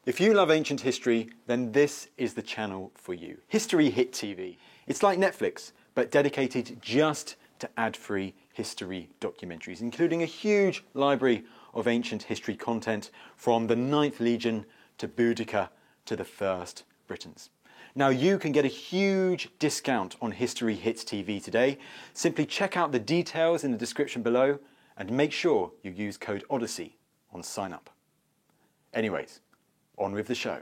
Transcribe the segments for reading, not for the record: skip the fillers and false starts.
If you love ancient history, then this is the channel for you. History Hit TV. It's like Netflix, but dedicated just to ad-free history documentaries, including a huge library of ancient history content from the 9th Legion to Boudica to the First Britons. Now you can get a huge discount on History Hits TV today. Simply check out the details in the description below and make sure you use code Odyssey on sign up. Anyways, on with the show.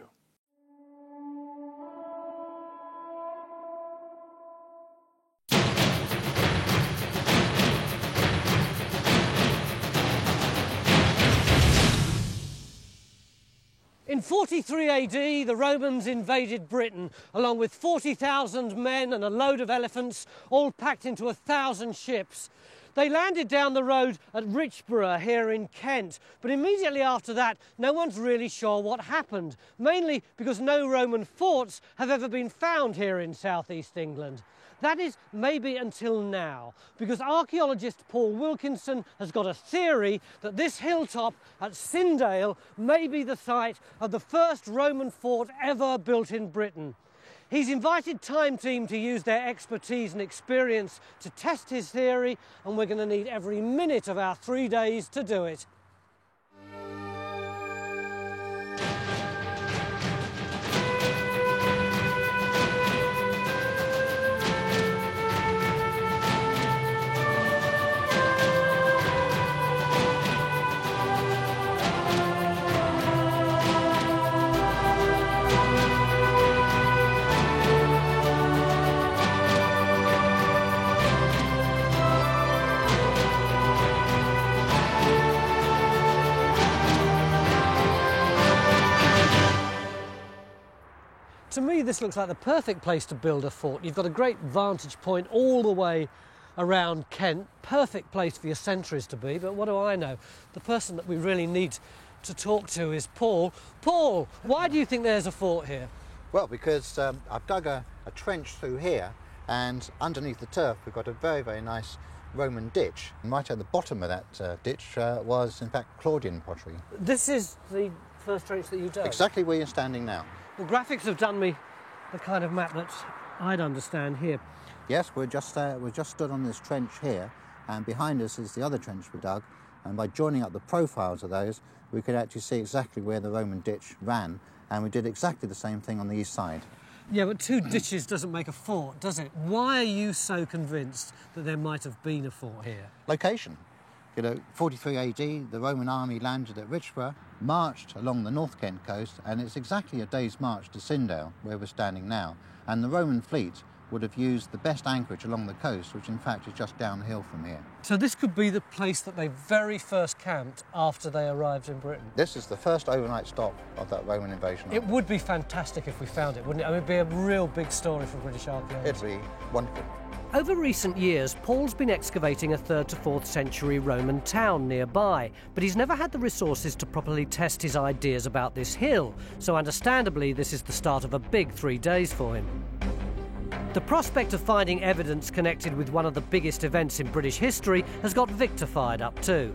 In 43 AD, the Romans invaded Britain, along with 40,000 men and a load of elephants, all packed into 1,000 ships. They landed down the road at Richborough here in Kent, but immediately after that, no one's really sure what happened, mainly because no Roman forts have ever been found here in southeast England. That is, maybe until now, because archaeologist Paul Wilkinson has got a theory that this hilltop at Sindale may be the site of the first Roman fort ever built in Britain. He's invited Time Team to use their expertise and experience to test his theory, and we're going to need every minute of our 3 days to do it. To me, this looks like the perfect place to build a fort. You've got a great vantage point all the way around Kent. Perfect place for your sentries to be, but what do I know? The person that we really need to talk to is Paul. Paul, why do you think there's a fort here? Well, because I've dug a trench through here, and underneath the turf we've got a very, very nice Roman ditch. And right at the bottom of that ditch was, in fact, Claudian pottery. This is the first trench that you dug? Exactly where you're standing now. Well, graphics have done me the kind of map that I'd understand here. Yes, we're just stood on this trench here, and behind us is the other trench we dug, and by joining up the profiles of those, we could actually see exactly where the Roman ditch ran, and we did exactly the same thing on the east side. Yeah, but two ditches doesn't make a fort, does it? Why are you so convinced that there might have been a fort here? Location. You know, 43 AD, the Roman army landed at Richborough, marched along the North Kent coast, and it's exactly a day's march to Sindale, where we're standing now. And the Roman fleet would have used the best anchorage along the coast, which in fact is just downhill from here. So this could be the place that they very first camped after they arrived in Britain? This is the first overnight stop of that Roman invasion. It would be fantastic if we found it, wouldn't it? I mean, it'd be a real big story for British archaeology. It'd be wonderful. Over recent years, Paul's been excavating a 3rd to 4th century Roman town nearby, but he's never had the resources to properly test his ideas about this hill, so understandably this is the start of a big 3 days for him. The prospect of finding evidence connected with one of the biggest events in British history has got Victor fired up too.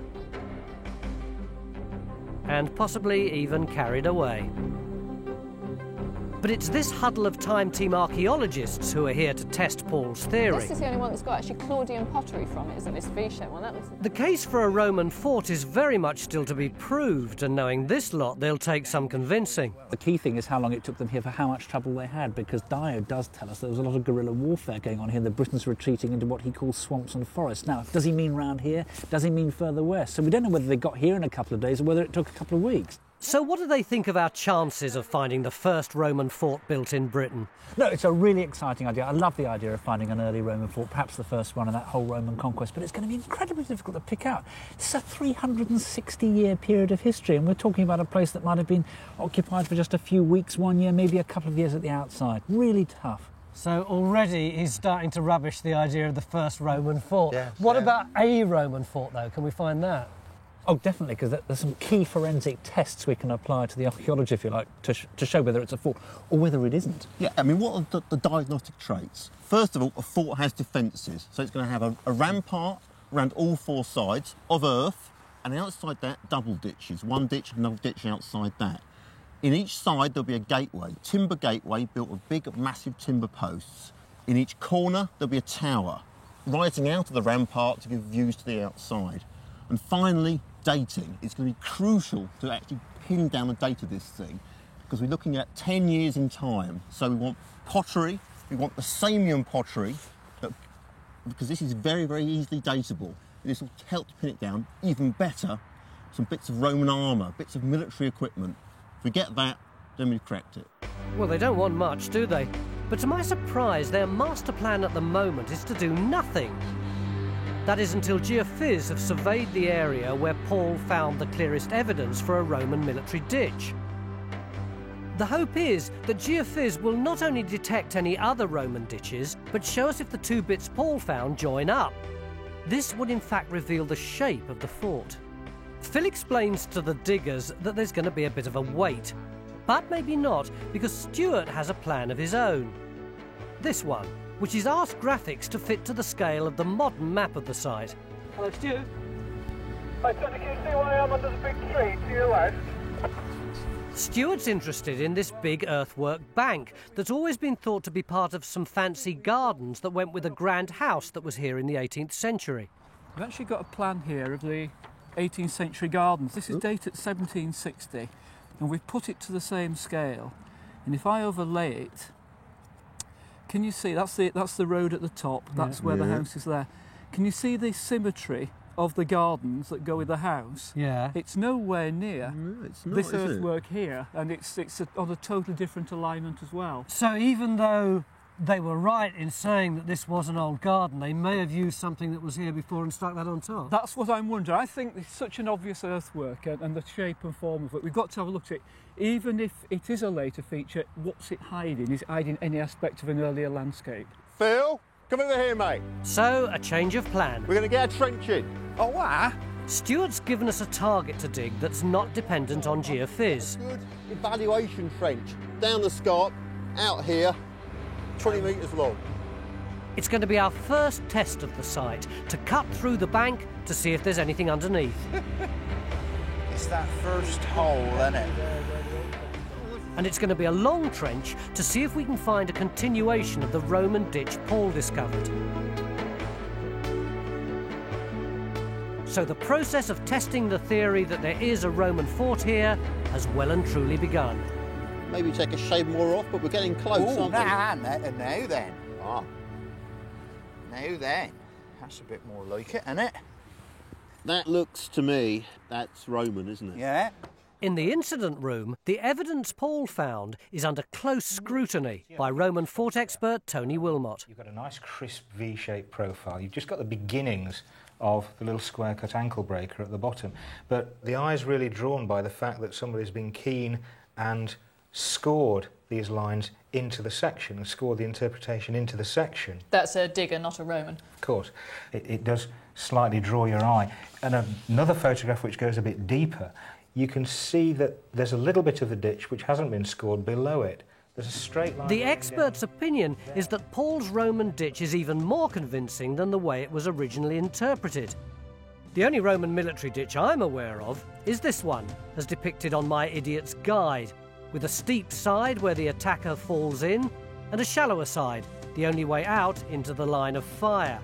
And possibly even carried away. But it's this huddle of Time Team archaeologists who are here to test Paul's theory. This is the only one that's got actually Claudian pottery from it, isn't this V-shaped one? The case for a Roman fort is very much still to be proved, and knowing this lot, they'll take some convincing. The key thing is how long it took them here, for how much trouble they had, because Dio does tell us there was a lot of guerrilla warfare going on here. The Britons retreating into what he calls swamps and forests. Now, does he mean round here? Does he mean further west? So we don't know whether they got here in a couple of days or whether it took a couple of weeks. So what do they think of our chances of finding the first Roman fort built in Britain? No, it's a really exciting idea. I love the idea of finding an early Roman fort, perhaps the first one in that whole Roman conquest, but it's going to be incredibly difficult to pick out. It's a 360-year period of history, and we're talking about a place that might have been occupied for just a few weeks, 1 year, maybe a couple of years at the outside. Really tough. So already he's starting to rubbish the idea of the first Roman fort. Yes, what about a Roman fort, though? Can we find that? Oh, definitely, because there's some key forensic tests we can apply to the archaeology, if you like, to show whether it's a fort or whether it isn't. Yeah, I mean, what are the diagnostic traits? First of all, a fort has defences, so it's going to have a rampart around all four sides of earth, and outside that, double ditches, one ditch, another ditch outside that. In each side there'll be a gateway, timber gateway built of big, massive timber posts. In each corner there'll be a tower, rising out of the rampart to give views to the outside. And finally, dating. It's going to be crucial to actually pin down the date of this thing, because we're looking at 10 years in time. So we want pottery, we want the Samian pottery, because this is very, very easily dateable. This will help to pin it down even better. Some bits of Roman armour, bits of military equipment. If we get that, then we've cracked it. Well, they don't want much, do they? But to my surprise, their master plan at the moment is to do nothing. That is until Geophys have surveyed the area where Paul found the clearest evidence for a Roman military ditch. The hope is that Geophys will not only detect any other Roman ditches, but show us if the two bits Paul found join up. This would in fact reveal the shape of the fort. Phil explains to the diggers that there's going to be a bit of a wait, but maybe not, because Stuart has a plan of his own. This one, which is asked graphics to fit to the scale of the modern map of the site. Hello, Stuart. Hi, Tony, can you see where I am under the big tree to your left? Stuart's interested in this big earthwork bank that's always been thought to be part of some fancy gardens that went with a grand house that was here in the 18th century. We've actually got a plan here of the 18th century gardens. This is dated 1760, and we've put it to the same scale. And if I overlay it, can you see that's the road at the top? That's where the house is there. Can you see the symmetry of the gardens that go with the house? Yeah. It's nowhere near It's not, this is it? earthwork here, and it's on a totally different alignment as well. So even though they were right in saying that this was an old garden, they may have used something that was here before and stuck that on top. That's what I'm wondering. I think it's such an obvious earthwork and the shape and form of it. We've got to have a look at it. Even if it is a later feature, what's it hiding? Is it hiding any aspect of an earlier landscape? Phil, come over here, mate. So, a change of plan. We're going to get a trench in. Oh, what? Stuart's given us a target to dig that's not dependent on Geophys. Good evaluation trench. Down the scarp, out here, 20 metres long. It's going to be our first test of the site, to cut through the bank to see if there's anything underneath. It's that first hole, isn't it? And it's going to be a long trench to see if we can find a continuation of the Roman ditch Paul discovered. So the process of testing the theory that there is a Roman fort here has well and truly begun. Maybe take a shade more off, but we're getting close, Oh, aren't we? now then. Ah. Now then. That's a bit more like it, isn't it? That looks to me, that's Roman, isn't it? Yeah. In the incident room, the evidence Paul found is under close scrutiny by Roman fort expert Tony Wilmot. You've got a nice crisp V-shaped profile. You've just got the beginnings of the little square-cut ankle breaker at the bottom. But the eye's really drawn by the fact that somebody's been keen and scored these lines into the section and scored the interpretation into the section. That's a digger, not a Roman. Of course, it does slightly draw your eye. And another photograph which goes a bit deeper, you can see that there's a little bit of the ditch which hasn't been scored below it. There's a straight line. The expert's opinion is that Paul's Roman ditch is even more convincing than the way it was originally interpreted. The only Roman military ditch I'm aware of is this one, as depicted on my idiot's guide, with a steep side where the attacker falls in, and a shallower side, the only way out into the line of fire.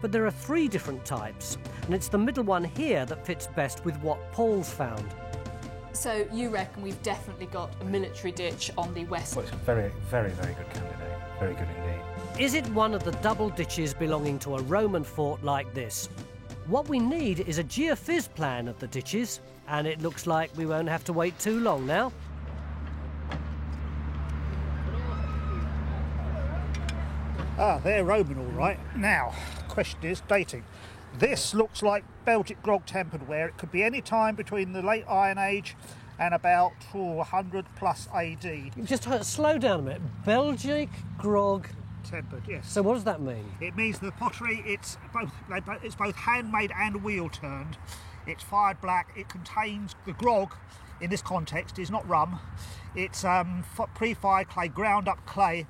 But there are 3 different types, and it's the middle one here that fits best with what Paul's found. So you reckon we've definitely got a military ditch on the west? Well, it's a very, very, very good candidate. Very good indeed. Is it one of the double ditches belonging to a Roman fort like this? What we need is a Geophys plan of the ditches, and it looks like we won't have to wait too long now. Ah, they're Roman, all right. Now, the question is dating. This looks like Belgic grog tempered ware. It could be any time between the late Iron Age and about 100 plus AD. Just slow down a minute. Belgic grog. Tempered, yes. So what does that mean? It means the pottery, it's both handmade and wheel turned. It's fired black. It contains the grog. In this context, is not rum. It's pre-fired clay, ground up clay,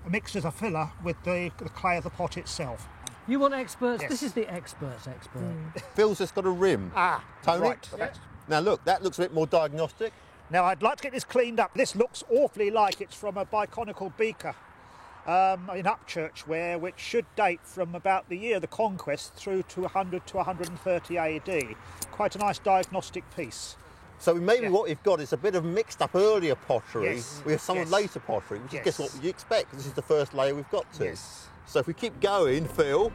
mixed as a filler with the clay of the pot itself. You want experts? Yes. This is the expert's expert. Phil's just got a rim. Ah, Tony? right. Now look, that looks a bit more diagnostic. Now I'd like to get this cleaned up. This looks awfully like it's from a biconical beaker in Upchurch Ware, which should date from about the year of the conquest through to 100 to 130 AD. Quite a nice diagnostic piece. So maybe what we've got is a bit of mixed up earlier pottery with some later pottery, which is just what you expect, because this is the first layer we've got to. So if we keep going, Phil.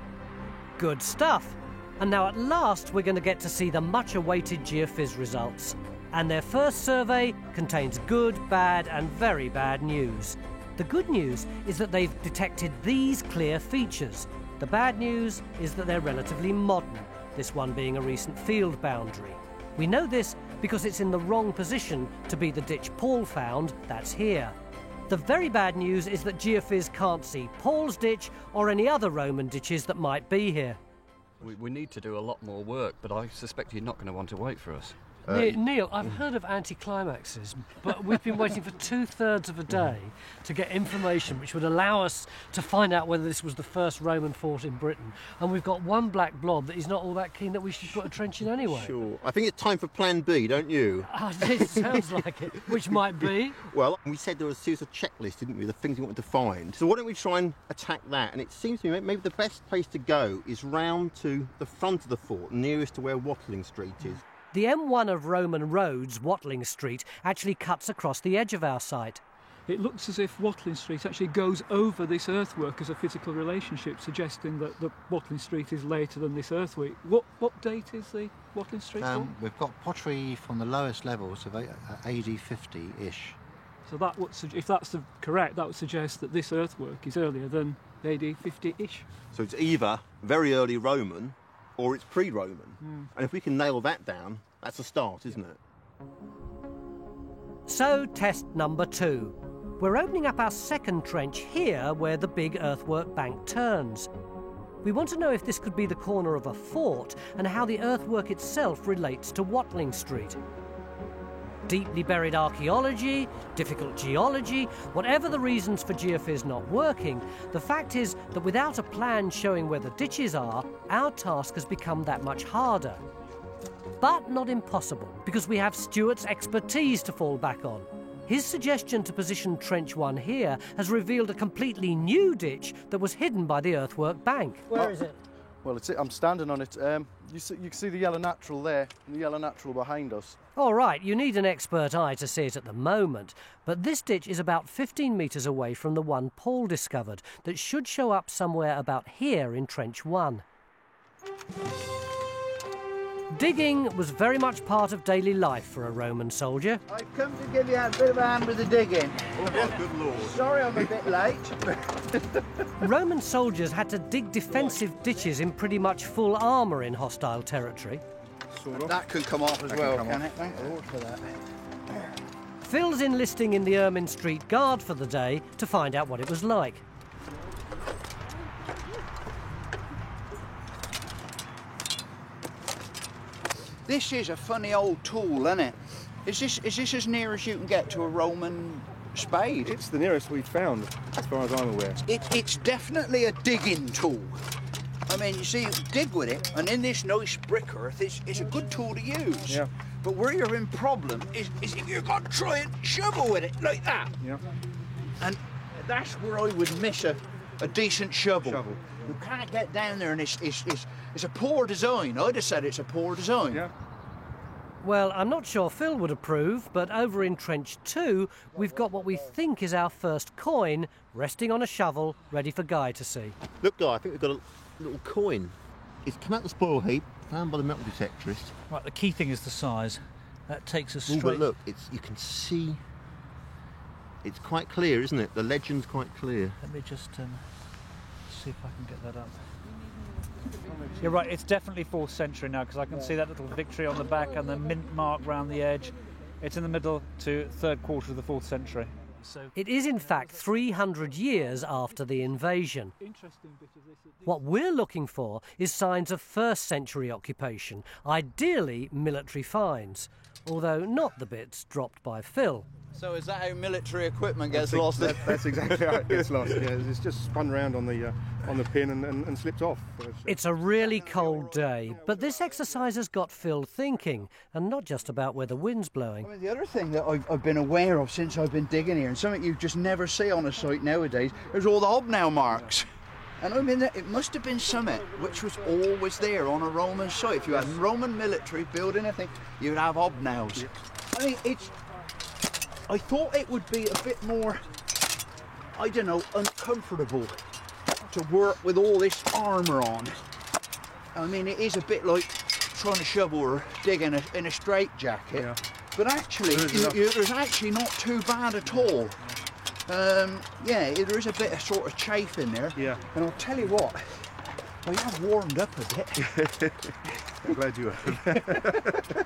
Good stuff. And now at last we're going to get to see the much-awaited GeoPhys results. And their first survey contains good, bad and very bad news. The good news is that they've detected these clear features. The bad news is that they're relatively modern, this one being a recent field boundary. We know this because it's in the wrong position to be the ditch Paul found, that's here. The very bad news is that GeoPhys can't see Paul's ditch or any other Roman ditches that might be here. We need to do a lot more work, but I suspect you're not going to want to wait for us. Neil, I've heard of anticlimaxes, but we've been waiting for 2/3 of a day to get information which would allow us to find out whether this was the first Roman fort in Britain. And we've got one black blob that he's not all that keen that we should put a trench in anyway. Sure. I think it's time for plan B, don't you? It sounds like it. Which might be? Well, we said there was a series of checklists, didn't we, the things we wanted to find. So why don't we try and attack that? And it seems to me maybe the best place to go is round to the front of the fort, nearest to where Watling Street is. The M1 of Roman roads, Watling Street, actually cuts across the edge of our site. It looks as if Watling Street actually goes over this earthwork as a physical relationship, suggesting that the Watling Street is later than this earthwork. What date is the Watling Street for? We've got pottery from the lowest levels of AD 50-ish. So that would, if that's correct, that would suggest that this earthwork is earlier than AD 50-ish. So it's either very early Roman or it's pre-Roman. And if we can nail that down, that's a start, isn't it? So, test number 2. We're opening up our second trench here where the big earthwork bank turns. We want to know if this could be the corner of a fort and how the earthwork itself relates to Watling Street. Deeply buried archaeology, difficult geology, whatever the reasons for GeoPhys not working, the fact is that without a plan showing where the ditches are, our task has become that much harder. But not impossible, because we have Stuart's expertise to fall back on. His suggestion to position Trench 1 here has revealed a completely new ditch that was hidden by the earthwork bank. Where is it? Well, I'm standing on it. You can see the yellow natural there, and the yellow natural behind us. All right, you need an expert eye to see it at the moment, but this ditch is about 15 metres away from the one Paul discovered that should show up somewhere about here in Trench 1. Digging was very much part of daily life for a Roman soldier. I've come to give you a bit of a hand with the digging. Oh, good Lord. Sorry I'm a bit late. Roman soldiers had to dig defensive ditches in pretty much full armour in hostile territory. That could come off as well, can it? Thank the Lord for that. Phil's enlisting in the Ermine Street Guard for the day to find out what it was like. This is a funny old tool, isn't it? Is this as near as you can get to a Roman spade? It's the nearest we've found, as far as I'm aware. It's definitely a digging tool. I mean, you see, you dig with it, and in this nice brick earth, it's a good tool to use. Yeah. But where you're in problem is if you've got to try and shovel with it, like that. Yeah. And that's where I would miss a decent shovel. You can't get down there, and it's a poor design. I'd have said it's a poor design. Yeah. Well, I'm not sure Phil would approve, but over in Trench 2, we've got what we think is our first coin, resting on a shovel, ready for Guy to see. Look, Guy, I think we've got a little coin. It's come out the spoil heap, found by the metal detectorist. Right, the key thing is the size. That takes us Ooh, straight... but look, you can see... It's quite clear, isn't it? The legend's quite clear. Let me just see if I can get that up. You're right, it's definitely 4th century now, because I can see that little victory on the back and the mint mark round the edge. It's in the middle to 3rd quarter of the 4th century. It is in fact 300 years after the invasion. What we're looking for is signs of 1st century occupation, ideally military finds, although not the bits dropped by Phil. So is that how military equipment gets lost? That's exactly how it gets lost. Yeah, it's just spun around on the on the pin and slipped off. It's a really cold day, but this exercise has got Phil thinking, and not just about where the wind's blowing. I mean, the other thing that I've been aware of since I've been digging here, and something you just never see on a site nowadays, is all the hobnail marks. And I mean, it must have been something which was always there on a Roman site. If you had Roman military building a thing, you'd have hobnails. Yeah. I mean, I thought it would be a bit more, I don't know, uncomfortable to work with all this armour on. I mean, it is a bit like trying to shovel or dig in a straitjacket. Yeah. But actually, there's actually not too bad at all. Yeah, there is a bit of sort of chafe in there. Yeah. And I'll tell you what, I have warmed up a bit. I'm glad you have.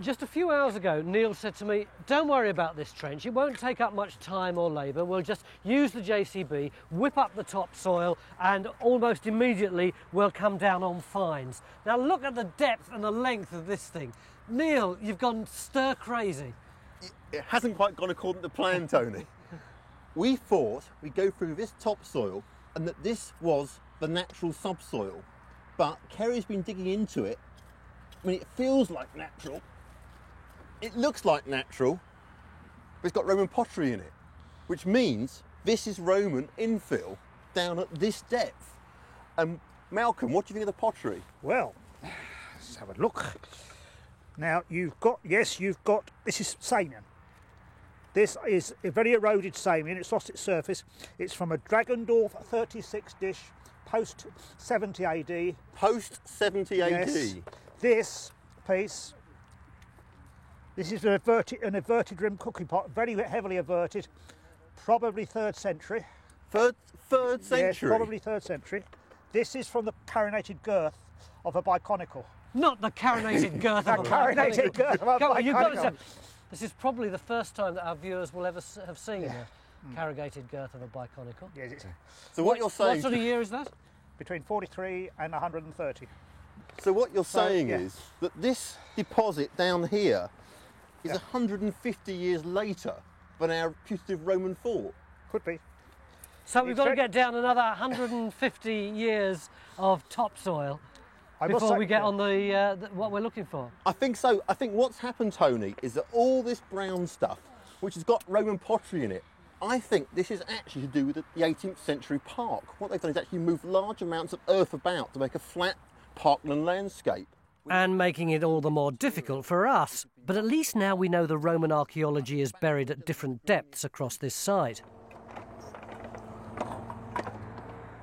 Just a few hours ago, Neil said to me, don't worry about this trench, it won't take up much time or labour, we'll just use the JCB, whip up the topsoil, and almost immediately we'll come down on fines. Now look at the depth and the length of this thing. Neil, you've gone stir crazy. It hasn't quite gone according to plan, Tony. We thought we'd go through this topsoil and that this was the natural subsoil, but Kerry's been digging into it. I mean, it feels like natural. It looks like natural, but it's got Roman pottery in it, which means this is Roman infill down at this depth. Malcolm, what do you think of the pottery? Well, let's have a look. Now, you've got, this is Samian. This is a very eroded Samian, it's lost its surface. It's from a Dragendorf 36 dish, post 70 AD. Post 70 AD? Yes. This piece, this is an inverted rim cooking pot, very heavily everted, probably 3rd century. Third century? Yes, probably 3rd century. This is from the carinated girth of a biconical. Not the carinated girth of a carinated girth of a biconical. This is probably the first time that our viewers will ever have seen a corrugated girth of a biconical. Yes, it's so what you're saying... What sort of year is that? Between 43 and 130. So what you're saying is that this deposit down here is 150 years later than our putative Roman fort? Could be. So we've got to get down another 150 years of topsoil before we get on the what we're looking for. I think so. I think what's happened, Tony, is that all this brown stuff, which has got Roman pottery in it, I think this is actually to do with the 18th century park. What they've done is actually move large amounts of earth about to make a flat parkland landscape. And making it all the more difficult for us. But at least now we know the Roman archaeology is buried at different depths across this site.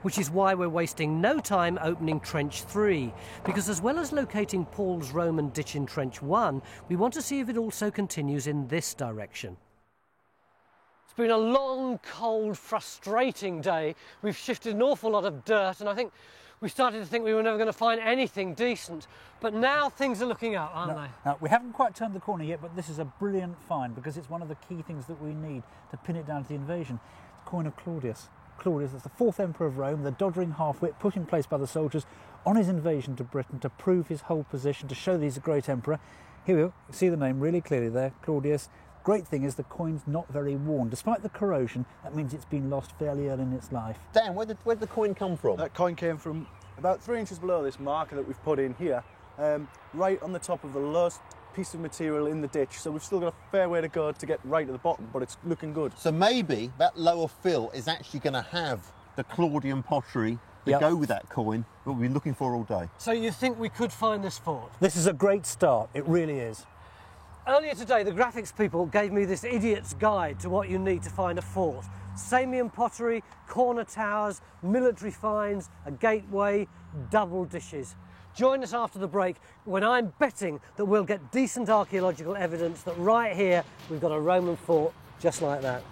Which is why we're wasting no time opening Trench 3, because as well as locating Paul's Roman ditch in Trench 1, we want to see if it also continues in this direction. It's been a long, cold, frustrating day. We've shifted an awful lot of dirt, and I think we started to think we were never going to find anything decent. But now things are looking up, aren't they? No, we haven't quite turned the corner yet, but this is a brilliant find, because it's one of the key things that we need to pin it down to the invasion. The coin of Claudius. Claudius, that's the 4th emperor of Rome, the doddering half-wit put in place by the soldiers on his invasion to Britain to prove his whole position, to show that he's a great emperor. Here we go, you see the name really clearly there, Claudius. Great thing is the coin's not very worn. Despite the corrosion, that means it's been lost fairly early in its life. Dan, where did the coin come from? That coin came from about 3 inches below this marker that we've put in here, right on the top of the lowest piece of material in the ditch, so we've still got a fair way to go to get right to the bottom, but it's looking good. So maybe that lower fill is actually going to have the Claudian pottery to go with that coin that we've been looking for all day. So you think we could find this fort? This is a great start, it really is. Earlier today, the graphics people gave me this idiot's guide to what you need to find a fort. Samian pottery, corner towers, military finds, a gateway, double dishes. Join us after the break when I'm betting that we'll get decent archaeological evidence that right here we've got a Roman fort just like that.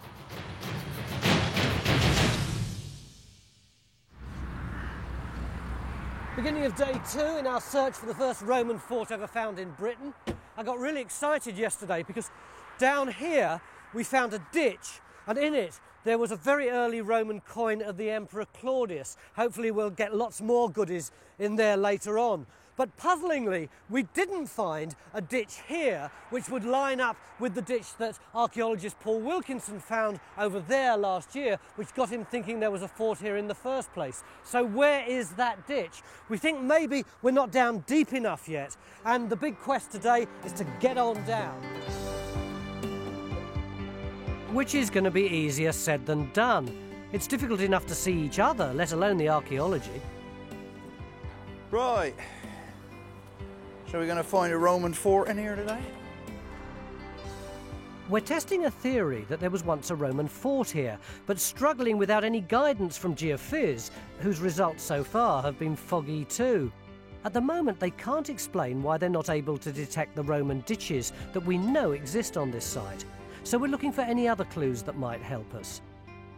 Beginning of day 2 in our search for the first Roman fort ever found in Britain. I got really excited yesterday because down here we found a ditch, and in it there was a very early Roman coin of the Emperor Claudius. Hopefully we'll get lots more goodies in there later on. But puzzlingly, we didn't find a ditch here which would line up with the ditch that archaeologist Paul Wilkinson found over there last year, which got him thinking there was a fort here in the first place. So where is that ditch? We think maybe we're not down deep enough yet, and the big quest today is to get on down. Which is going to be easier said than done. It's difficult enough to see each other, let alone the archaeology. Right. So we're going to find a Roman fort in here today? We're testing a theory that there was once a Roman fort here, but struggling without any guidance from GeoPhys, whose results so far have been foggy too. At the moment, they can't explain why they're not able to detect the Roman ditches that we know exist on this site. So we're looking for any other clues that might help us.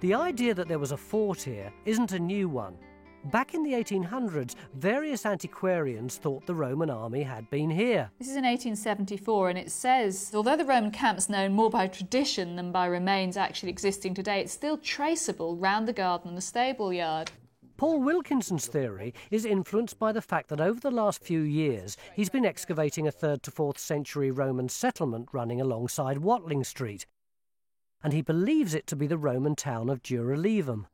The idea that there was a fort here isn't a new one. Back in the 1800s, various antiquarians thought the Roman army had been here. This is in 1874, and it says, although the Roman camp's known more by tradition than by remains actually existing today, it's still traceable round the garden and the stable yard. Paul Wilkinson's theory is influenced by the fact that over the last few years he's been excavating a 3rd to 4th century Roman settlement running alongside Watling Street, and he believes it to be the Roman town of Dura Levum.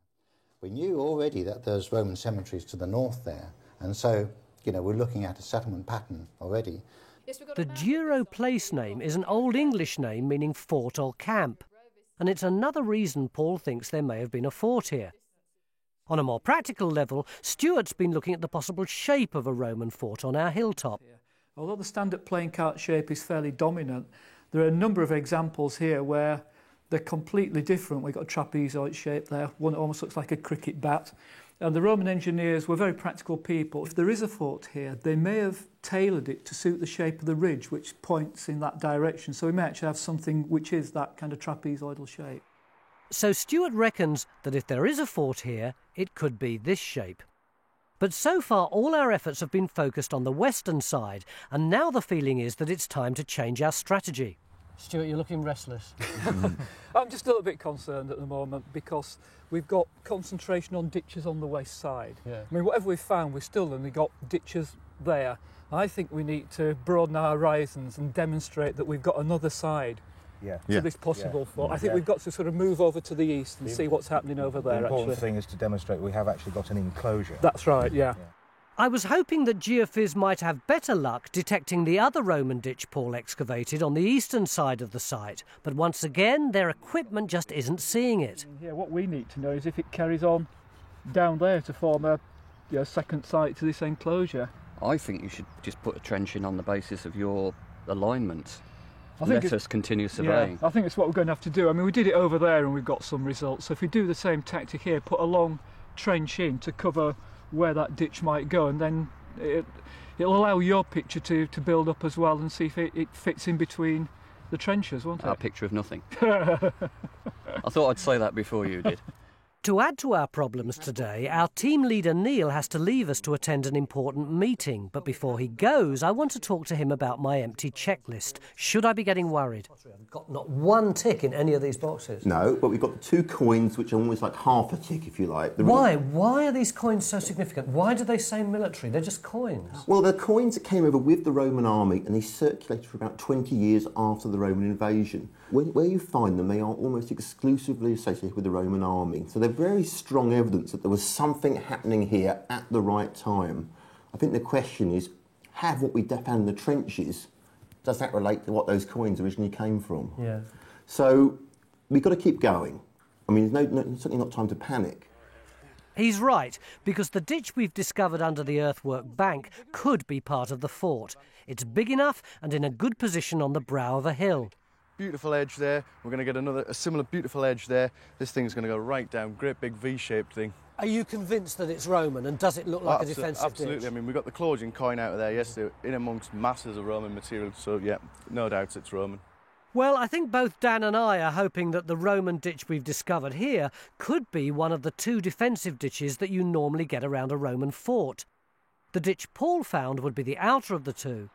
We knew already that there's Roman cemeteries to the north there, and so, we're looking at a settlement pattern already. The Duro place name is an Old English name meaning fort or camp, and it's another reason Paul thinks there may have been a fort here. On a more practical level, Stuart's been looking at the possible shape of a Roman fort on our hilltop. Although the standard plain cart shape is fairly dominant, there are a number of examples here where they're completely different. We've got a trapezoid shape there, one that almost looks like a cricket bat. And the Roman engineers were very practical people. If there is a fort here, they may have tailored it to suit the shape of the ridge, which points in that direction. So we may actually have something which is that kind of trapezoidal shape. So Stuart reckons that if there is a fort here, it could be this shape. But so far, all our efforts have been focused on the western side, and now the feeling is that it's time to change our strategy. Stuart, you're looking restless. I'm just a little bit concerned at the moment because we've got concentration on ditches on the west side. Yeah. I mean, whatever we've found, we've still only got ditches there. I think we need to broaden our horizons and demonstrate that we've got another side to this possible fort. I think we've got to sort of move over to the east and see what's happening over there, The important thing is to demonstrate we have actually got an enclosure. That's right, yeah. I was hoping that GeoPhys might have better luck detecting the other Roman ditch Paul excavated on the eastern side of the site, but once again their equipment just isn't seeing it. Yeah, what we need to know is if it carries on down there to form a second site to this enclosure. I think you should just put a trench in on the basis of your alignment. Let us continue surveying. Yeah, I think it's what we're going to have to do. I mean, we did it over there and we've got some results. So if we do the same tactic here, put a long trench in to cover where that ditch might go, and then it'll allow your picture to build up as well and see if it fits in between the trenches, won't it? Our picture of nothing. I thought I'd say that before you did. To add to our problems today, our team leader Neil has to leave us to attend an important meeting. But before he goes, I want to talk to him about my empty checklist. Should I be getting worried? I've got not one tick in any of these boxes. No, but we've got the 2 coins, which are almost like half a tick, if you like. Why? Why are these coins so significant? Why do they say military? They're just coins. Well, they're coins that came over with the Roman army, and they circulated for about 20 years after the Roman invasion. Where you find them, they are almost exclusively associated with the Roman army. So they're very strong evidence that there was something happening here at the right time. I think the question is, have what we found in the trenches, does that relate to what those coins originally came from? Yeah. So we've got to keep going. I mean, there's certainly not time to panic. He's right, because the ditch we've discovered under the earthwork bank could be part of the fort. It's big enough and in a good position on the brow of a hill. Beautiful edge there. We're going to get a similar beautiful edge there. This thing's going to go right down, great big V-shaped thing. Are you convinced that it's Roman, and does it look like a defensive absolutely. ditch? I mean, we got the Claudian coin out of there yesterday, in amongst masses of Roman material, so yeah, no doubts it's Roman. Well, I think both Dan and I are hoping that the Roman ditch we've discovered here could be one of the 2 defensive ditches that you normally get around a Roman fort. The ditch Paul found would be the outer of the 2.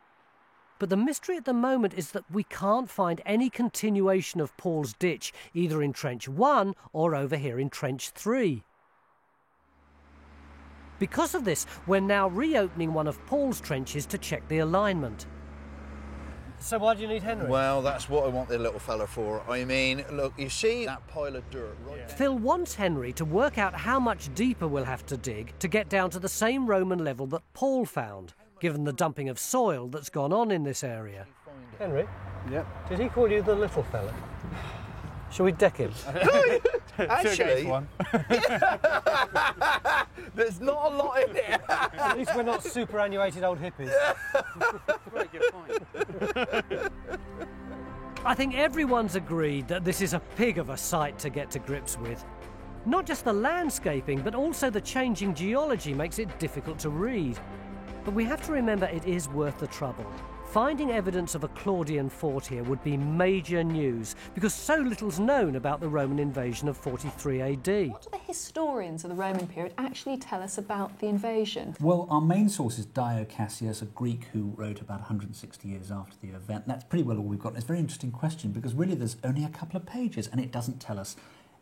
But the mystery at the moment is that we can't find any continuation of Paul's ditch, either in Trench 1 or over here in Trench 3. Because of this, we're now reopening one of Paul's trenches to check the alignment. So why do you need Henry? Well, that's what I want the little fella for. I mean, look, you see that pile of dirt right there? Phil wants Henry to work out how much deeper we'll have to dig to get down to the same Roman level that Paul found, given the dumping of soil that's gone on in this area. Henry? Yep. Did he call you the little fella? Shall we deck him? Actually, there's not a lot in it. At least we're not superannuated old hippies. Very good point. I think everyone's agreed that this is a pig of a site to get to grips with. Not just the landscaping, but also the changing geology makes it difficult to read. But we have to remember it is worth the trouble. Finding evidence of a Claudian fort here would be major news, because so little's known about the Roman invasion of 43 AD. What do the historians of the Roman period actually tell us about the invasion? Well, our main source is Dio Cassius, a Greek who wrote about 160 years after the event. That's pretty well all we've got. It's a very interesting question, because really there's only a couple of pages, and it doesn't tell us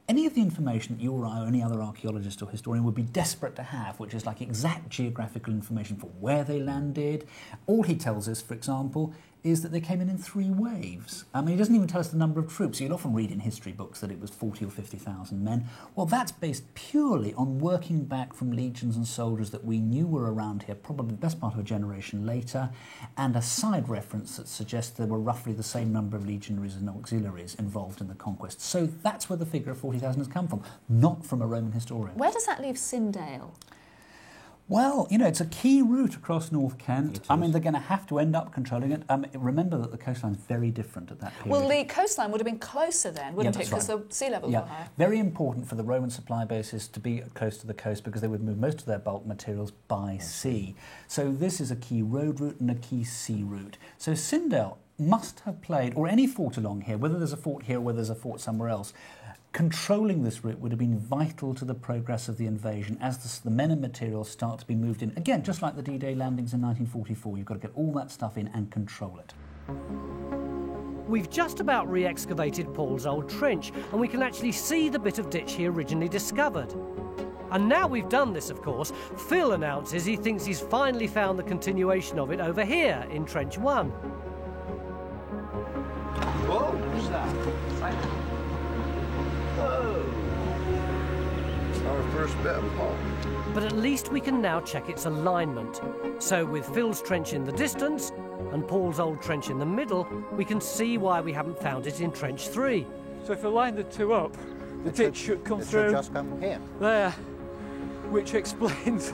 any of the information that you or I or any other archaeologist or historian would be desperate to have, which is like exact geographical information for where they landed. All he tells us, for example, is that they came in 3 waves. I mean, he doesn't even tell us the number of troops. You'll often read in history books that it was 40 or 50,000 men. Well, that's based purely on working back from legions and soldiers that we knew were around here, probably the best part of a generation later, and a side reference that suggests there were roughly the same number of legionaries and auxiliaries involved in the conquest. So that's where the figure of 40,000 has come from, not from a Roman historian. Where does that leave Sindale? Well, you know, it's a key route across North Kent. I mean, they're going to have to end up controlling it. Remember that the coastline's very different at that period. Well, the coastline would have been closer then, wouldn't it? Because the sea levels were higher. Very important for the Roman supply bases to be close to the coast, because they would move most of their bulk materials by sea. So this is a key road route and a key sea route. So Sindale must have played, or any fort along here, whether there's a fort here or whether there's a fort somewhere else, controlling this route would have been vital to the progress of the invasion as the men and materials start to be moved in. Again, just like the D-Day landings in 1944, you've got to get all that stuff in and control it. We've just about re-excavated Paul's old trench, and we can actually see the bit of ditch he originally discovered. And now we've done this, of course, Phil announces he thinks he's finally found the continuation of it over here in Trench 1. Whoa, what's that? Our first bit of Paul. But at least we can now check its alignment. So with Phil's trench in the distance and Paul's old trench in the middle, we can see why we haven't found it in Trench 3. So if we line the two up, the ditch should come through. It should just come here. There, which explains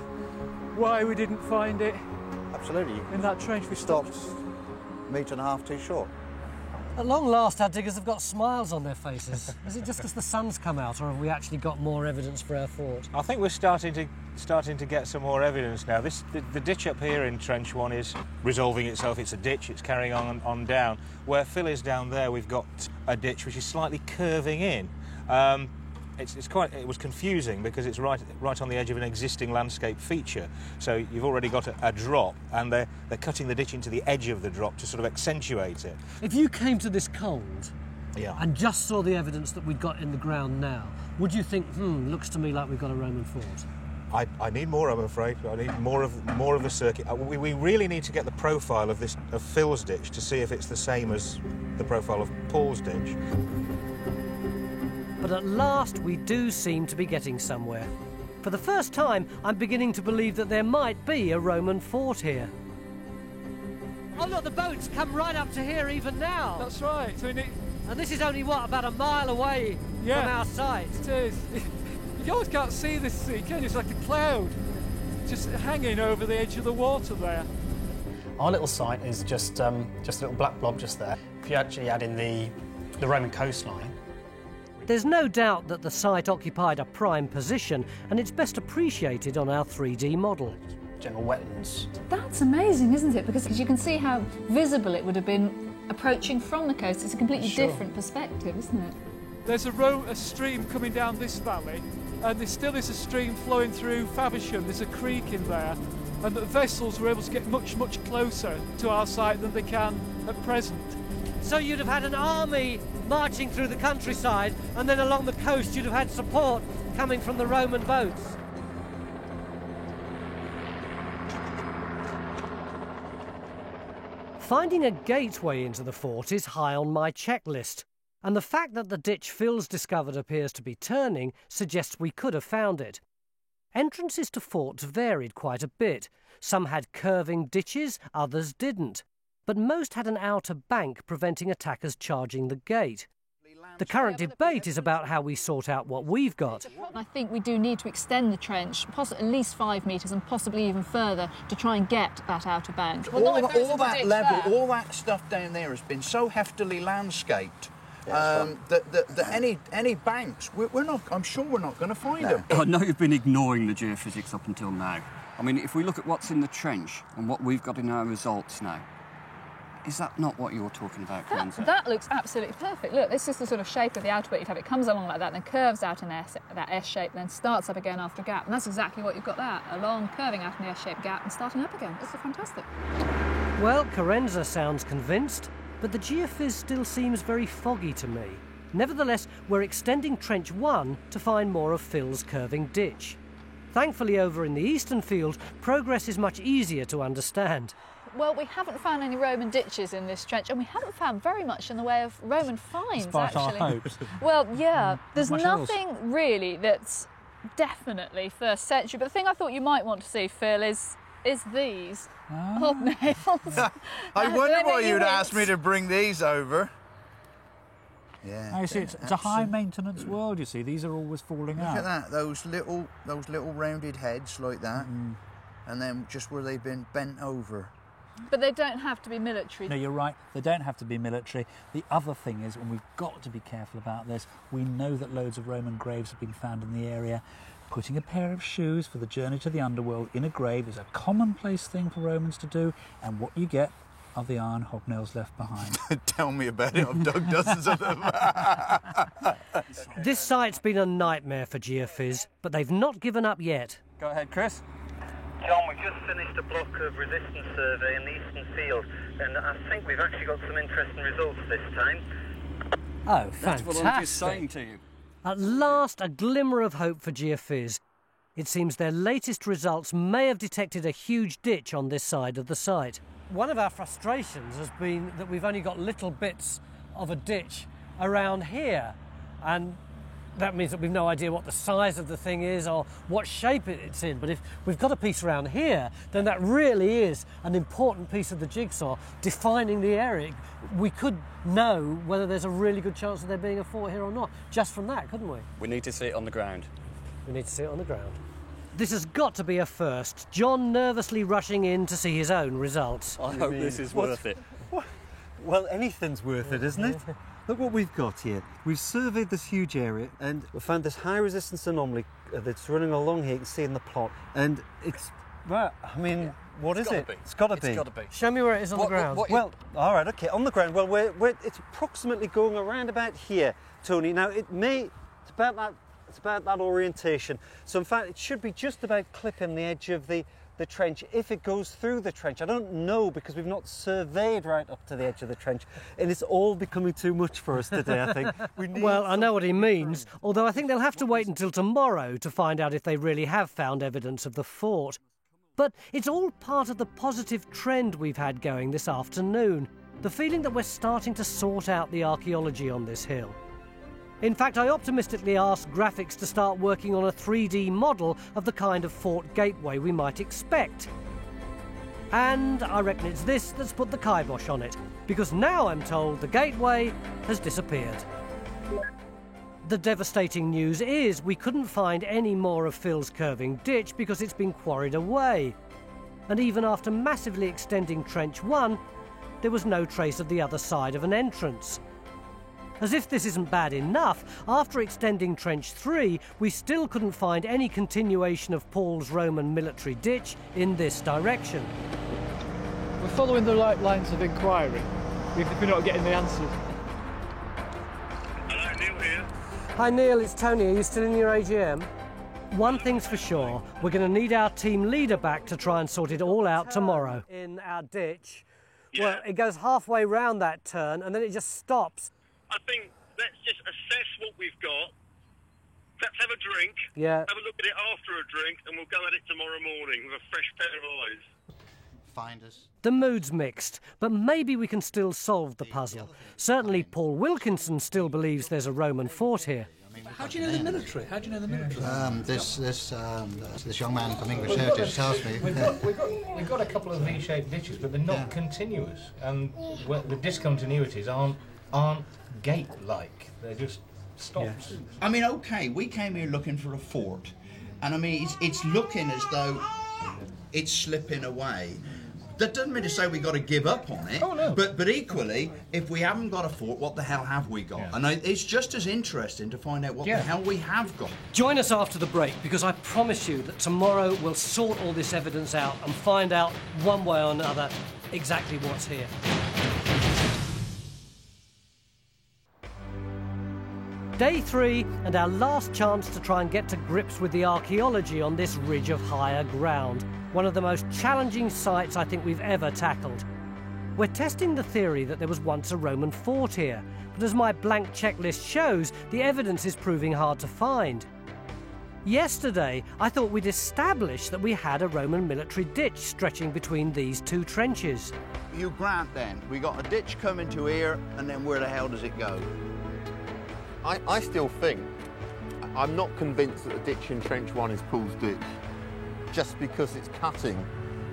why we didn't find it. Absolutely. In that trench we stopped. Metre and a half too short. At long last, our diggers have got smiles on their faces. Is it just because the sun's come out, or have we actually got more evidence for our fort? I think we're starting to get some more evidence now. The ditch up here in Trench 1 is resolving itself. It's a ditch. It's carrying on down. Where Phil is down there, we've got a ditch which is slightly curving in. It was confusing because it's right on the edge of an existing landscape feature. So you've already got a drop, and they're cutting the ditch into the edge of the drop to sort of accentuate it. If you came to this cold and just saw the evidence that we've got in the ground now, would you think, looks to me like we've got a Roman fort? I need more, I'm afraid. I need more of the circuit. We really need to get the profile of Phil's ditch to see if it's the same as the profile of Paul's ditch. But at last we do seem to be getting somewhere. For the first time, I'm beginning to believe that there might be a Roman fort here. Oh look, the boats come right up to here even now. That's right. And this is only, about a mile away from our site? It is. You always can't see this sea, can you? It's like a cloud just hanging over the edge of the water there. Our little site is just a little black blob just there. If you actually add in the Roman coastline, there's no doubt that the site occupied a prime position, and it's best appreciated on our 3D model. General wetlands. That's amazing, isn't it? Because you can see how visible it would have been approaching from the coast. It's a completely different perspective, isn't it? There's a stream coming down this valley, and there still is a stream flowing through Faversham. There's a creek in there, and the vessels were able to get much, much closer to our site than they can at present. So you'd have had an army marching through the countryside, and then along the coast you'd have had support coming from the Roman boats. Finding a gateway into the fort is high on my checklist, and the fact that the ditch Phil's discovered appears to be turning suggests we could have found it. Entrances to forts varied quite a bit. Some had curving ditches, others didn't, but most had an outer bank preventing attackers charging the gate. The current debate is about how we sort out what we've got. I think we do need to extend the trench, at least 5 metres and possibly even further, to try and get that outer bank. All that level, all that stuff down there has been so heftily landscaped that any banks, I'm sure we're not going to find them. I know you've been ignoring the geophysics up until now. I mean, if we look at what's in the trench and what we've got in our results now, is that not what you're talking about, Colenso? That looks absolutely perfect. Look, this is the sort of shape of the outer bit you'd have. It comes along like that, then curves out in that S shape, then starts up again after a gap. And that's exactly what you've got there, a long curving out in the S-shaped gap and starting up again. This is fantastic. Well, Colenso sounds convinced, but the geophys still seems very foggy to me. Nevertheless, we're extending Trench 1 to find more of Phil's curving ditch. Thankfully, over in the eastern field, progress is much easier to understand. Well, we haven't found any Roman ditches in this trench, and we haven't found very much in the way of Roman finds, despite actually. our hopes. Well, yeah, there's Much nothing else. really that's definitely first century. But the thing I thought you might want to see, Phil, is these hobnails. I wonder why you'd winked. ask me to bring these over. Yeah. You see, it's a high maintenance world, you see. These are always falling Look out. at that, those little rounded heads like that, and then just where they've been bent over. But they don't have to be military. No, you're right. They don't have to be military. The other thing is, and we've got to be careful about this, we know that loads of Roman graves have been found in the area. Putting a pair of shoes for the journey to the underworld in a grave is a commonplace thing for Romans to do, and what you get are the iron hobnails left behind. Tell me about it, I've dug dozens of them. This site's been a nightmare for geophys, but they've not given up yet. Go ahead, Chris. John, we've just finished a block of resistance survey in the eastern field, and I think we've actually got some interesting results this time. Oh, That's what I'm just saying fantastic. to you. At last, a glimmer of hope for geophys. It seems their latest results may have detected a huge ditch on this side of the site. One of our frustrations has been that we've only got little bits of a ditch around here, and that means that we've no idea what the size of the thing is or what shape it's in. But if we've got a piece around here, then that really is an important piece of the jigsaw defining the area. We could know whether there's a really good chance of there being a fort here or not, just from that, couldn't we? We need to see it on the ground. We need to see it on the ground. This has got to be a first. John nervously rushing in to see his own results. I hope this is worth it. Well, anything's worth it, isn't it? Look what we've got here. We've surveyed this huge area and we found this high resistance anomaly that's running along here. You can see in the plot. And it's, well, I mean, what is it? It's got to be. It's got to be. Show me where it is on the ground. Well, all right, okay, on the ground. Well, it's approximately going around about here, Tony. Now, it's about that orientation. So, in fact, it should be just about clipping the edge of the trench if it goes through the trench. I don't know because we've not surveyed right up to the edge of the trench, and it's all becoming too much for us today, I think. Well, I know what he means, although I think they'll have to wait until tomorrow to find out if they really have found evidence of the fort. But it's all part of the positive trend we've had going this afternoon, the feeling that we're starting to sort out the archaeology on this hill. In fact, I optimistically asked graphics to start working on a 3D model of the kind of fort gateway we might expect. And I reckon it's this that's put the kibosh on it, because now I'm told the gateway has disappeared. The devastating news is we couldn't find any more of Phil's curving ditch because it's been quarried away. And even after massively extending Trench 1, there was no trace of the other side of an entrance. As if this isn't bad enough, after extending Trench 3, we still couldn't find any continuation of Paul's Roman military ditch in this direction. We're following the right lines of inquiry, even if we're not getting the answers. Hello, Neil here. Hi Neil, it's Tony. Are you still in your AGM? One thing's for sure, we're going to need our team leader back to try and sort it all out tomorrow. In our ditch, well, it goes halfway round that turn and then it just stops. I think let's just assess what we've got. Perhaps have a drink. Yeah. Have a look at it after a drink, and we'll go at it tomorrow morning with a fresh pair of eyes. find us. The mood's mixed, but maybe we can still solve the puzzle. Certainly Paul Wilkinson still believes there's a Roman fort here. How do you know the military? How do you know the military? This young man from English Heritage tells me. We've got a couple of V-shaped ditches, but they're not continuous, and the discontinuities aren't gate-like. They're just stops. Yeah. I mean, okay, we came here looking for a fort, and I mean, it's looking as though it's slipping away. That doesn't mean to say we got to give up on it. Oh, no. But equally, if we haven't got a fort, what the hell have we got? Yeah. And it's just as interesting to find out what the hell we have got. Join us after the break, because I promise you that tomorrow we'll sort all this evidence out and find out one way or another exactly what's here. Day 3 and our last chance to try and get to grips with the archaeology on this ridge of higher ground. One of the most challenging sites I think we've ever tackled. We're testing the theory that there was once a Roman fort here, but as my blank checklist shows, the evidence is proving hard to find. Yesterday, I thought we'd established that we had a Roman military ditch stretching between these two trenches. You grant then, we got a ditch coming to here, and then where the hell does it go? I still think, I'm not convinced that the ditch in Trench 1 is Paul's ditch, just because it's cutting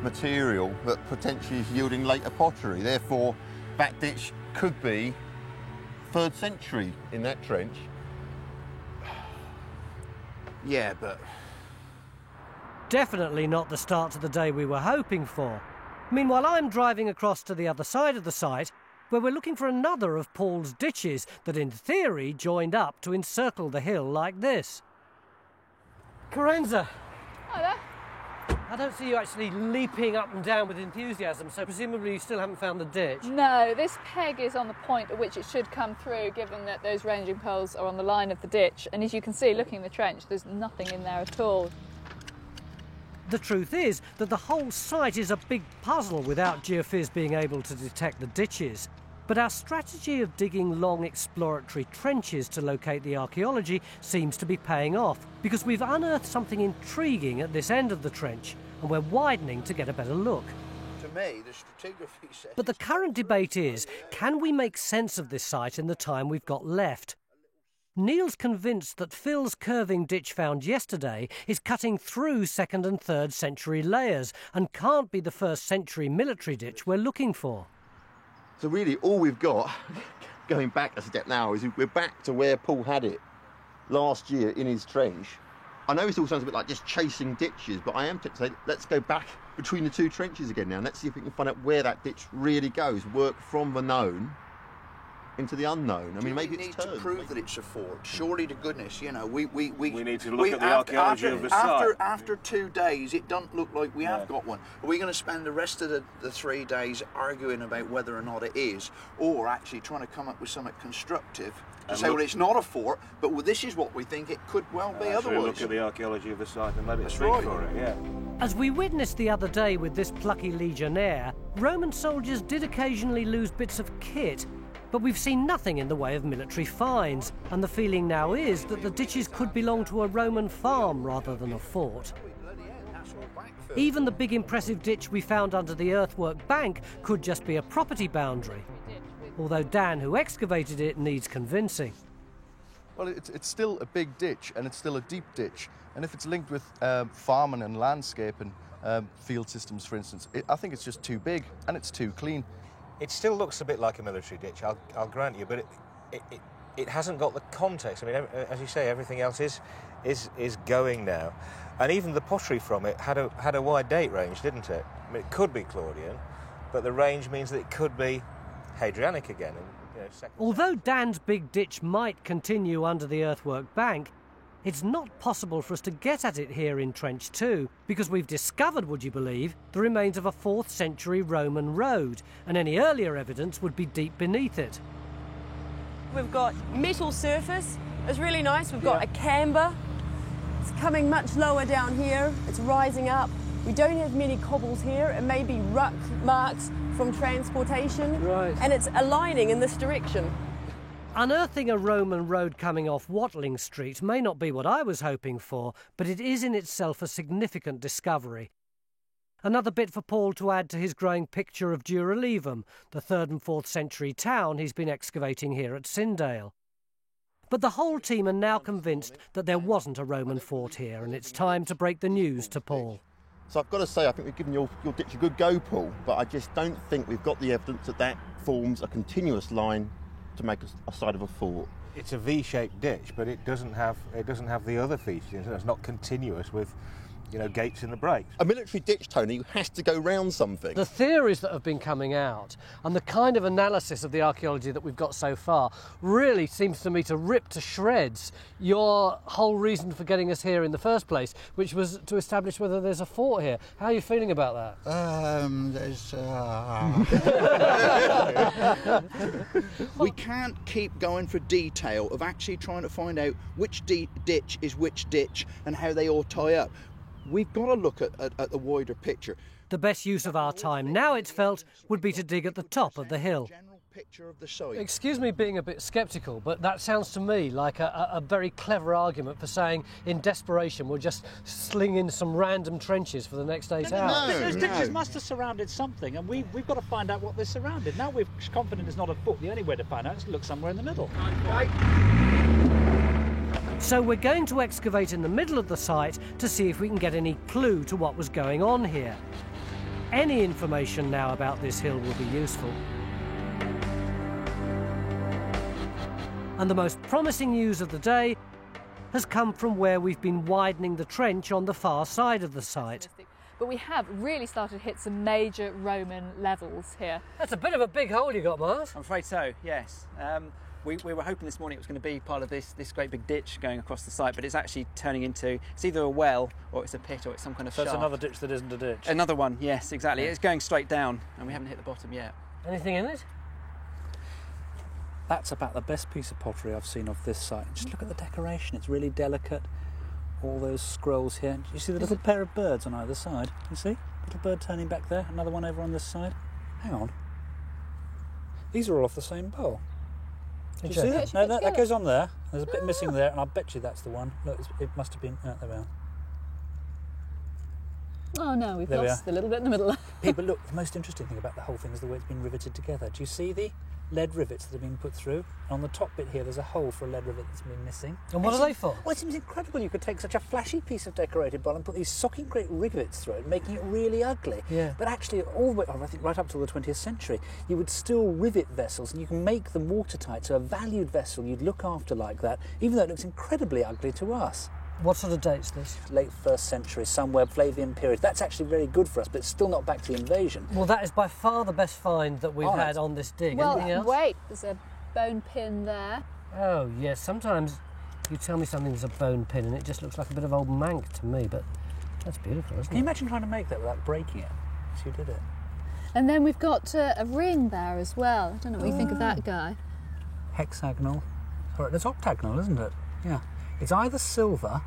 material that potentially is yielding later pottery. Therefore, that ditch could be 3rd century in that trench. Yeah, but... Definitely not the start to the day we were hoping for. Meanwhile, I'm driving across to the other side of the site, where we're looking for another of Paul's ditches that in theory joined up to encircle the hill like this. Carenza. Hi there. I don't see you actually leaping up and down with enthusiasm, so presumably you still haven't found the ditch. No, this peg is on the point at which it should come through, given that those ranging poles are on the line of the ditch. And as you can see, looking in the trench, there's nothing in there at all. The truth is that the whole site is a big puzzle without Geophys being able to detect the ditches. But our strategy of digging long exploratory trenches to locate the archaeology seems to be paying off, because we've unearthed something intriguing at this end of the trench, and we're widening to get a better look. To me, the stratigraphy says... But the current debate is, can we make sense of this site in the time we've got left? Neil's convinced that Phil's curving ditch found yesterday is cutting through 2nd and 3rd century layers and can't be the 1st century military ditch we're looking for. So really, all we've got, going back a step now, is we're back to where Paul had it last year in his trench. I know it all sounds a bit like just chasing ditches, but I am tempted to say, let's go back between the two trenches again now. Let's see if we can find out where that ditch really goes. Work from the known into the unknown. I mean, maybe it's turned. We need to prove that it's a fort. Surely to goodness, you know, we need to look at the archaeology of the site. After 2 days, it doesn't look like we have got one. Are we going to spend the rest of the 3 days arguing about whether or not it is, or actually trying to come up with something constructive to say, well, it's not a fort, but well, this is what we think it could well be otherwise? Look at the archaeology of the site and let it That's speak right. for it, yeah. As we witnessed the other day with this plucky legionnaire, Roman soldiers did occasionally lose bits of kit, but we've seen nothing in the way of military finds, and the feeling now is that the ditches could belong to a Roman farm rather than a fort. Even the big impressive ditch we found under the earthwork bank could just be a property boundary, although Dan, who excavated it, needs convincing. Well, it's still a big ditch, and it's still a deep ditch, and if it's linked with farming and landscape and field systems, for instance, I think it's just too big, and it's too clean. It still looks a bit like a military ditch, I'll grant you, but it hasn't got the context. I mean, as you say, everything else is going now, and even the pottery from it had a wide date range, didn't it? I mean, it could be Claudian, but the range means that it could be Hadrianic again. Although Dan's big ditch might continue under the earthwork bank, it's not possible for us to get at it here in Trench 2, because we've discovered, would you believe, the remains of a 4th century Roman road, and any earlier evidence would be deep beneath it. We've got metal surface, it's really nice. We've got a camber, it's coming much lower down here, it's rising up. We don't have many cobbles here, it may be ruck marks from transportation, and it's aligning in this direction. Unearthing a Roman road coming off Watling Street may not be what I was hoping for, but it is in itself a significant discovery. Another bit for Paul to add to his growing picture of Dura-Levum, the 3rd and 4th century town he's been excavating here at Sindale. But the whole team are now convinced that there wasn't a Roman fort here, and it's time to break the news to Paul. So I've got to say, I think we've given your ditch a good go, Paul, but I just don't think we've got the evidence that that forms a continuous line to make a side of a fort. It's a V-shaped ditch, but it doesn't have the other features. It's not continuous with, gates in the breaks. A military ditch, Tony, has to go round something. The theories that have been coming out and the kind of analysis of the archaeology that we've got so far really seems to me to rip to shreds your whole reason for getting us here in the first place, which was to establish whether there's a fort here. How are you feeling about that? We can't keep going for detail of actually trying to find out which ditch is which ditch and how they all tie up. We've got to look at the wider picture. The best use of our time now, it's felt, would be to dig at the top of the hill. Excuse me being a bit sceptical, but that sounds to me like a very clever argument for saying, in desperation, we'll just sling in some random trenches for the next 8 hours. Those ditches must have surrounded something, and we've got to find out what they surrounded. Now we're confident it's not a foot. The only way to find out is to look somewhere in the middle. So we're going to excavate in the middle of the site to see if we can get any clue to what was going on here. Any information now about this hill will be useful. And the most promising news of the day has come from where we've been widening the trench on the far side of the site. But we have really started to hit some major Roman levels here. That's a bit of a big hole you got, Mars. I'm afraid so, yes. We were hoping this morning it was going to be part of this great big ditch going across the site, but it's actually turning into, it's either a well or it's a pit or it's some kind of shaft. So it's another ditch that isn't a ditch? Another one, yes, exactly. Yeah. It's going straight down and we haven't hit the bottom yet. Anything in it? That's about the best piece of pottery I've seen of this site. Just look at the decoration, it's really delicate. All those scrolls here. You see the little pair of birds on either side? You see? Little bird turning back there, another one over on this side. Hang on. These are all off the same bowl. Do you see that? No, that goes on there. There's a bit missing there, and I bet you that's the one. Look, it must have been... there we are. Oh no, we've lost a little bit in the middle. But look, the most interesting thing about the whole thing is the way it's been riveted together. Do you see the lead rivets that have been put through? On the top bit here, there's a hole for a lead rivet that's been missing. And what are they for? Well, it seems incredible you could take such a flashy piece of decorated bond and put these socking great rivets through it, making it really ugly. Yeah. But actually, all the way, I think right up till the 20th century, you would still rivet vessels and you can make them watertight. So a valued vessel you'd look after like that, even though it looks incredibly ugly to us. What sort of date's this? Late 1st century, somewhere Flavian period. That's actually very good for us, but it's still not back to the invasion. Well, that is by far the best find that we've had on this dig. Well, anything else? wait, there's a bone pin there. Oh, yes, sometimes you tell me something's a bone pin and it just looks like a bit of old mank to me, but that's beautiful, isn't it? Can you imagine trying to make that without breaking it? So you did it. And then we've got a ring there as well. I don't know what you think of that guy. Hexagonal. Or it's octagonal, isn't it? Yeah. It's either silver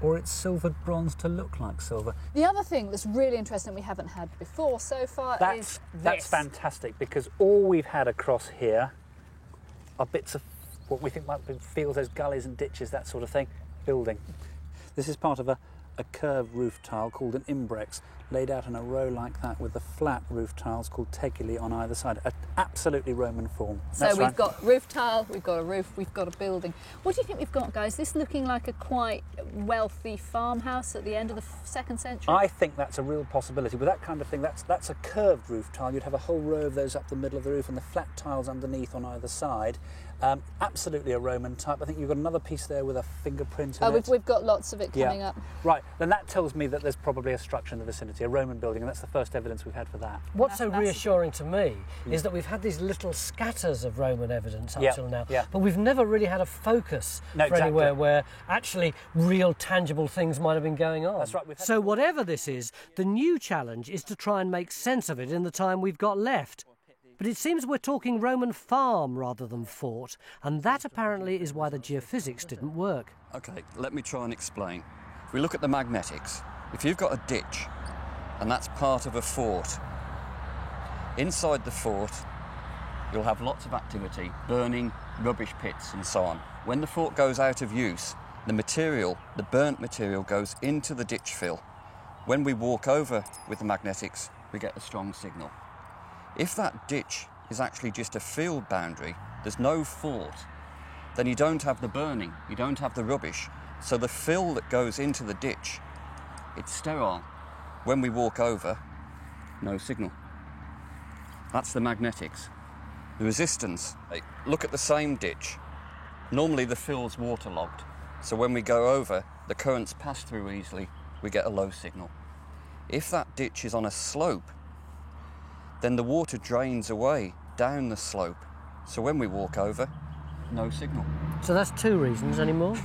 or it's silvered bronze to look like silver. The other thing that's really interesting we haven't had before so far is this. That's fantastic, because all we've had across here are bits of what we think might be fields, those gullies and ditches, that sort of thing. Building. This is part of a curved roof tile called an imbrex, laid out in a row like that with the flat roof tiles called tegulae on either side. An absolutely Roman form. So we've got roof tile, we've got a roof, we've got a building. What do you think we've got, guys? This looking like a quite wealthy farmhouse at the end of the 2nd century? I think that's a real possibility. With that kind of thing, that's a curved roof tile. You'd have a whole row of those up the middle of the roof and the flat tiles underneath on either side. Absolutely a Roman type. I think you've got another piece there with a fingerprint in it. We've got lots of it coming up. Right, then that tells me that there's probably a structure in the vicinity, a Roman building, and that's the first evidence we've had for that. What's so reassuring to me is that we've had these little scatters of Roman evidence up till now, but we've never really had a focus anywhere where actually real tangible things might have been going on. That's right. So whatever this is, the new challenge is to try and make sense of it in the time we've got left. But it seems we're talking Roman farm rather than fort, and that apparently is why the geophysics didn't work. OK, let me try and explain. If we look at the magnetics, if you've got a ditch, and that's part of a fort, inside the fort, you'll have lots of activity, burning, rubbish pits and so on. When the fort goes out of use, the material, the burnt material, goes into the ditch fill, When we walk over with the magnetics, we get a strong signal. If that ditch is actually just a field boundary, there's no fort, then you don't have the burning, you don't have the rubbish. So the fill that goes into the ditch, it's sterile. When we walk over, no signal. That's the magnetics. The resistance, look at the same ditch. Normally the fill's waterlogged, so when we go over, the currents pass through easily, we get a low signal. If that ditch is on a slope, then the water drains away down the slope. So when we walk over, no signal. So that's 2 reasons. Any more?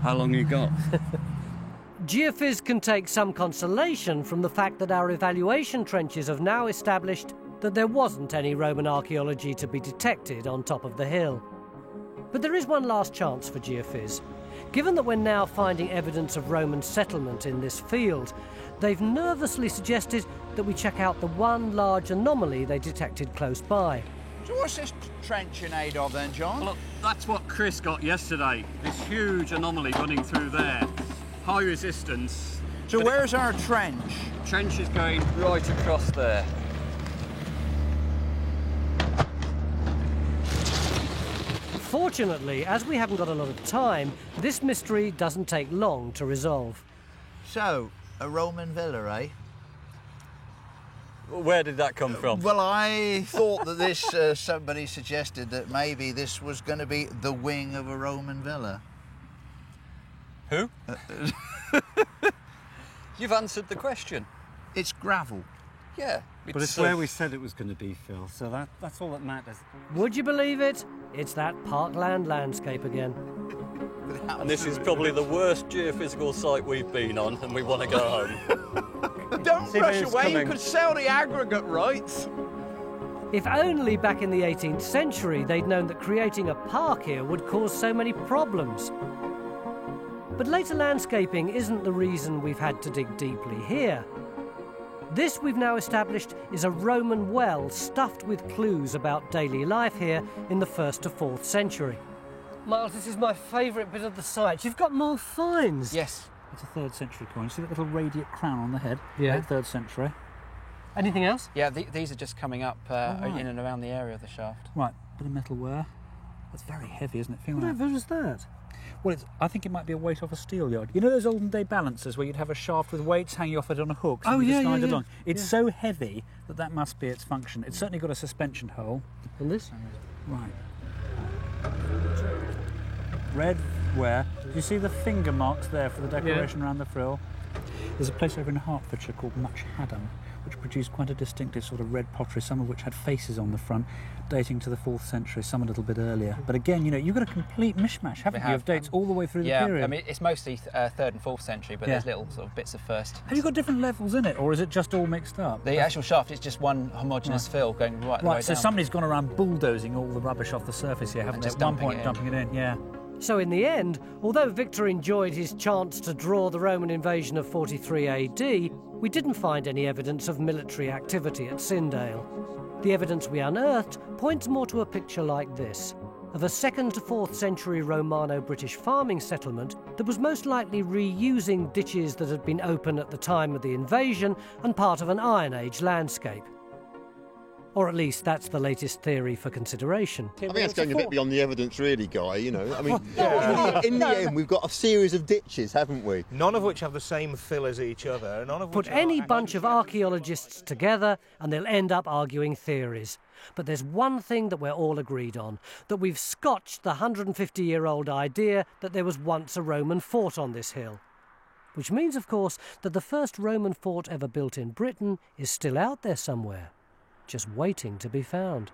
How long you got? Geophys can take some consolation from the fact that our evaluation trenches have now established that there wasn't any Roman archaeology to be detected on top of the hill. But there is one last chance for Geophys. Given that we're now finding evidence of Roman settlement in this field, they've nervously suggested that we check out the one large anomaly they detected close by. So what's this trench in aid of then, John? Well, look, that's what Chris got yesterday. This huge anomaly running through there. High resistance. So where's our trench? Trench is going right across there. Fortunately, as we haven't got a lot of time, this mystery doesn't take long to resolve. So, a Roman villa, eh? Where did that come from? Well, I thought that this, somebody suggested that maybe this was going to be the wing of a Roman villa. Who? You've answered the question. It's gravel. Yeah. But it's where we said it was going to be, Phil, so that's all that matters. Would you believe it? It's that parkland landscape again. And this is probably the worst geophysical site we've been on, and we want to go home. Don't rush away, you could sell the aggregate rights. If only back in the 18th century they'd known that creating a park here would cause so many problems. But later landscaping isn't the reason we've had to dig deeply here. This, we've now established, is a Roman well stuffed with clues about daily life here in the 1st to 4th century. Miles, this is my favourite bit of the site. You've got more finds. Yes. It's a 3rd century coin. See that little radiate crown on the head? Yeah. 3rd century. Anything else? Yeah, these are just coming up in and around the area of the shaft. Right, bit of metal wear. That's very heavy, isn't it? Feel that? Whatever is that? Well, I think it might be a weight off a steel yard. You know those olden day balancers where you'd have a shaft with weights hanging off it on a hook? So you slide it along. It's so heavy that must be its function. It's certainly got a suspension hole. And this? Right. Red wear. Do you see the finger marks there for the decoration around the frill? There's a place over in Hertfordshire called Much Haddam, which produced quite a distinctive sort of red pottery, some of which had faces on the front, dating to the 4th century, some a little bit earlier. But again, you know, you've got a complete mishmash, haven't you, of dates all the way through the period? Yeah, I mean, it's mostly 3rd and 4th century, but there's little sort of bits of 1st. Have you got different levels in it, or is it just all mixed up? The actual shaft is just one homogeneous fill going right the way so down. somebody's gone around bulldozing all the rubbish off the surface here, haven't they? At one point, dumping it in, yeah. So in the end, although Victor enjoyed his chance to draw the Roman invasion of 43 AD, we didn't find any evidence of military activity at Sindale. The evidence we unearthed points more to a picture like this, of a 2nd to 4th century Romano-British farming settlement that was most likely reusing ditches that had been open at the time of the invasion and part of an Iron Age landscape. Or at least that's the latest theory for consideration. I think that's going a bit beyond the evidence, really, Guy, you know. I mean, in the end, we've got a series of ditches, haven't we? None of which have the same fill as each other. None of Put any bunch of archaeologists together and they'll end up arguing theories. But there's one thing that we're all agreed on, that we've scotched the 150-year-old idea that there was once a Roman fort on this hill. Which means, of course, that the first Roman fort ever built in Britain is still out there somewhere, just waiting to be found.